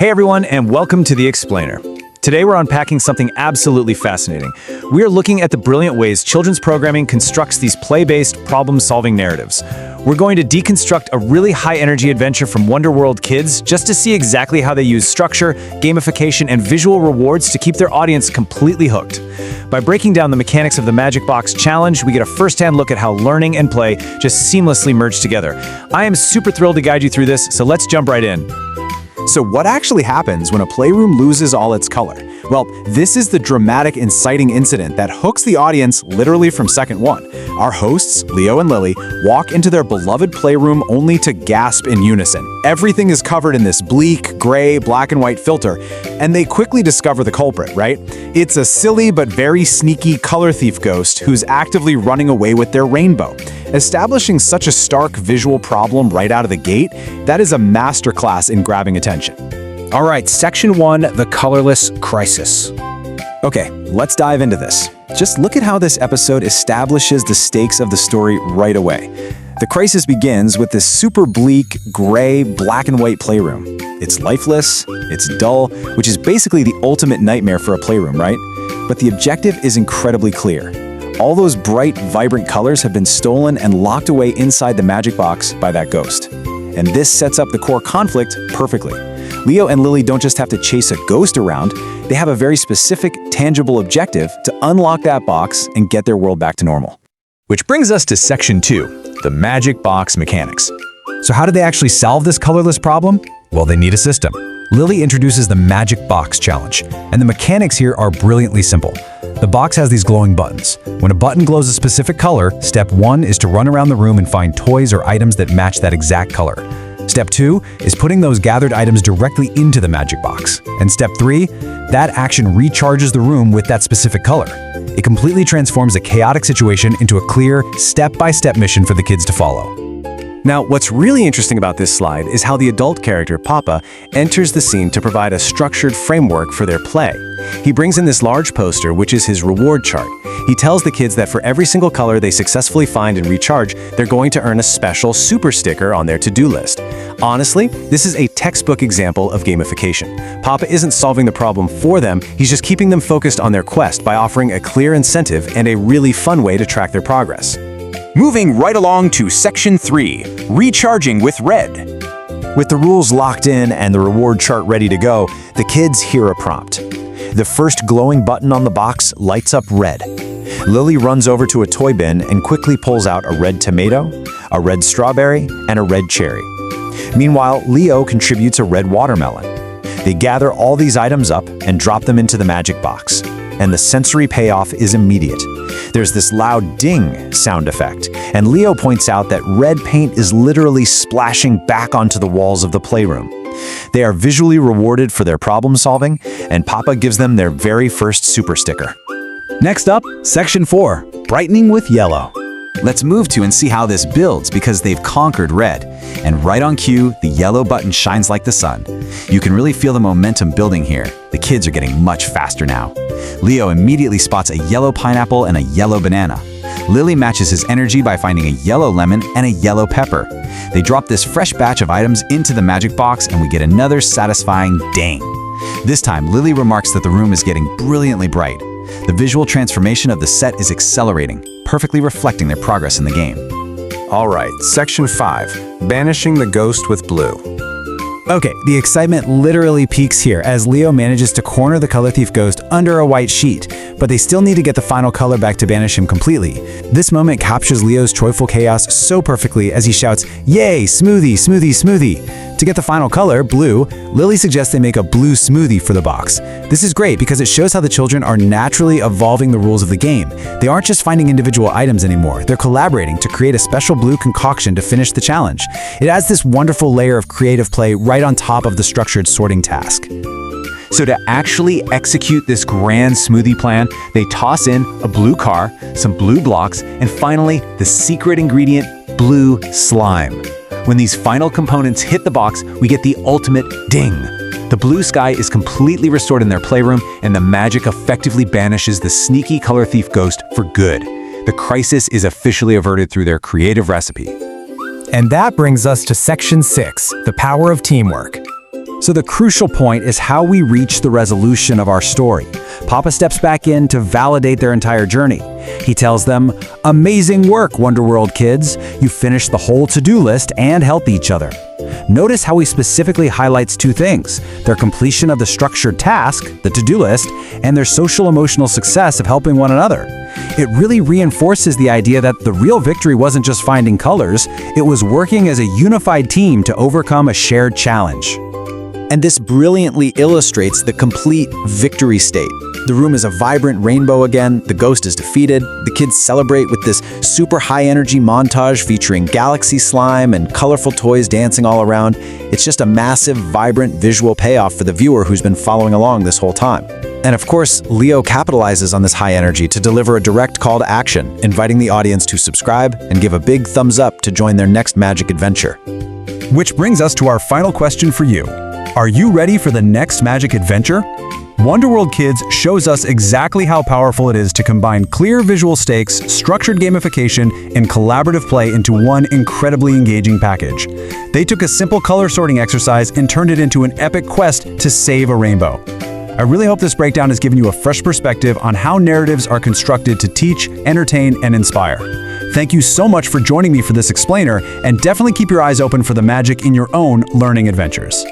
Hey everyone, and welcome to The Explainer. Today we're unpacking something absolutely fascinating. We are looking at the brilliant ways children's programming constructs these play-based, problem-solving narratives. We're going to deconstruct a really high-energy adventure from Wonder World Kids just to see exactly how they use structure, gamification, and visual rewards to keep their audience completely hooked. By breaking down the mechanics of the Magic Box Challenge, we get a first-hand look at how learning and play just seamlessly merge together. I am super thrilled to guide you through this, so let's jump right in. So what actually happens when a playroom loses all its color? Well, this is the dramatic, inciting incident that hooks the audience literally from second one. Our hosts, Leo and Lily, walk into their beloved playroom only to gasp in unison. Everything is covered in this bleak, gray, black and white filter, and they quickly discover the culprit, right? It's a silly but very sneaky color thief ghost who's actively running away with their rainbow. Establishing such a stark visual problem right out of the gate, that is a masterclass in grabbing attention. All right, Section 1, the colorless crisis. Okay, let's dive into this. Just look at how this episode establishes the stakes of the story right away. The crisis begins with this super bleak, gray, black and white playroom. It's lifeless, it's dull, which is basically the ultimate nightmare for a playroom, right? But the objective is incredibly clear. All those bright, vibrant colors have been stolen and locked away inside the magic box by that ghost. And this sets up the core conflict perfectly. Leo and Lily don't just have to chase a ghost around, they have a very specific, tangible objective to unlock that box and get their world back to normal. Which brings us to Section 2, the Magic Box mechanics. So how do they actually solve this colorless problem? Well, they need a system. Lily introduces the Magic Box Challenge, and the mechanics here are brilliantly simple. The box has these glowing buttons. When a button glows a specific color, step 1 is to run around the room and find toys or items that match that exact color. Step 2 is putting those gathered items directly into the magic box. And step 3, that action recharges the room with that specific color. It completely transforms a chaotic situation into a clear, step-by-step mission for the kids to follow. Now, what's really interesting about this slide is how the adult character, Papa, enters the scene to provide a structured framework for their play. He brings in this large poster, which is his reward chart. He tells the kids that for every single color they successfully find and recharge, they're going to earn a special super sticker on their to-do list. Honestly, this is a textbook example of gamification. Papa isn't solving the problem for them, he's just keeping them focused on their quest by offering a clear incentive and a really fun way to track their progress. Moving right along to Section 3, recharging with red. With the rules locked in and the reward chart ready to go, the kids hear a prompt. The first glowing button on the box lights up red. Lily runs over to a toy bin and quickly pulls out a red tomato, a red strawberry, and a red cherry. Meanwhile, Leo contributes a red watermelon. They gather all these items up and drop them into the magic box, and the sensory payoff is immediate. There's this loud ding sound effect, and Leo points out that red paint is literally splashing back onto the walls of the playroom. They are visually rewarded for their problem solving, and Papa gives them their very first super sticker. Next up, Section 4, brightening with yellow. Let's move to and see how this builds because they've conquered red. And right on cue, the yellow button shines like the sun. You can really feel the momentum building here. The kids are getting much faster now. Leo immediately spots a yellow pineapple and a yellow banana. Lily matches his energy by finding a yellow lemon and a yellow pepper. They drop this fresh batch of items into the magic box and we get another satisfying ding. This time, Lily remarks that the room is getting brilliantly bright. The visual transformation of the set is accelerating, perfectly reflecting their progress in the game. All right, Section 5, banishing the ghost with blue. Okay, the excitement literally peaks here as Leo manages to corner the color thief ghost under a white sheet, but they still need to get the final color back to banish him completely. This moment captures Leo's joyful chaos so perfectly as he shouts, "Yay, smoothie, smoothie, smoothie!" To get the final color, blue, Lily suggests they make a blue smoothie for the box. This is great because it shows how the children are naturally evolving the rules of the game. They aren't just finding individual items anymore, they're collaborating to create a special blue concoction to finish the challenge. It adds this wonderful layer of creative play right on top of the structured sorting task. So to actually execute this grand smoothie plan, they toss in a blue car, some blue blocks, and finally, the secret ingredient, blue slime. When these final components hit the box, we get the ultimate ding. The blue sky is completely restored in their playroom, and the magic effectively banishes the sneaky color thief ghost for good. The crisis is officially averted through their creative recipe. And that brings us to Section 6, the power of teamwork. So the crucial point is how we reach the resolution of our story. Papa steps back in to validate their entire journey. He tells them, "Amazing work, Wonderworld kids. You finished the whole to-do list and helped each other." Notice how he specifically highlights two things: their completion of the structured task, the to-do list, and their social-emotional success of helping one another. It really reinforces the idea that the real victory wasn't just finding colors, it was working as a unified team to overcome a shared challenge. And this brilliantly illustrates the complete victory state. The room is a vibrant rainbow again, the ghost is defeated, the kids celebrate with this super high-energy montage featuring galaxy slime and colorful toys dancing all around. It's just a massive, vibrant visual payoff for the viewer who's been following along this whole time. And of course, Leo capitalizes on this high energy to deliver a direct call to action, inviting the audience to subscribe and give a big thumbs up to join their next magic adventure. Which brings us to our final question for you. Are you ready for the next magic adventure? Wonderworld Kids shows us exactly how powerful it is to combine clear visual stakes, structured gamification, and collaborative play into one incredibly engaging package. They took a simple color sorting exercise and turned it into an epic quest to save a rainbow. I really hope this breakdown has given you a fresh perspective on how narratives are constructed to teach, entertain, and inspire. Thank you so much for joining me for this explainer, and definitely keep your eyes open for the magic in your own learning adventures.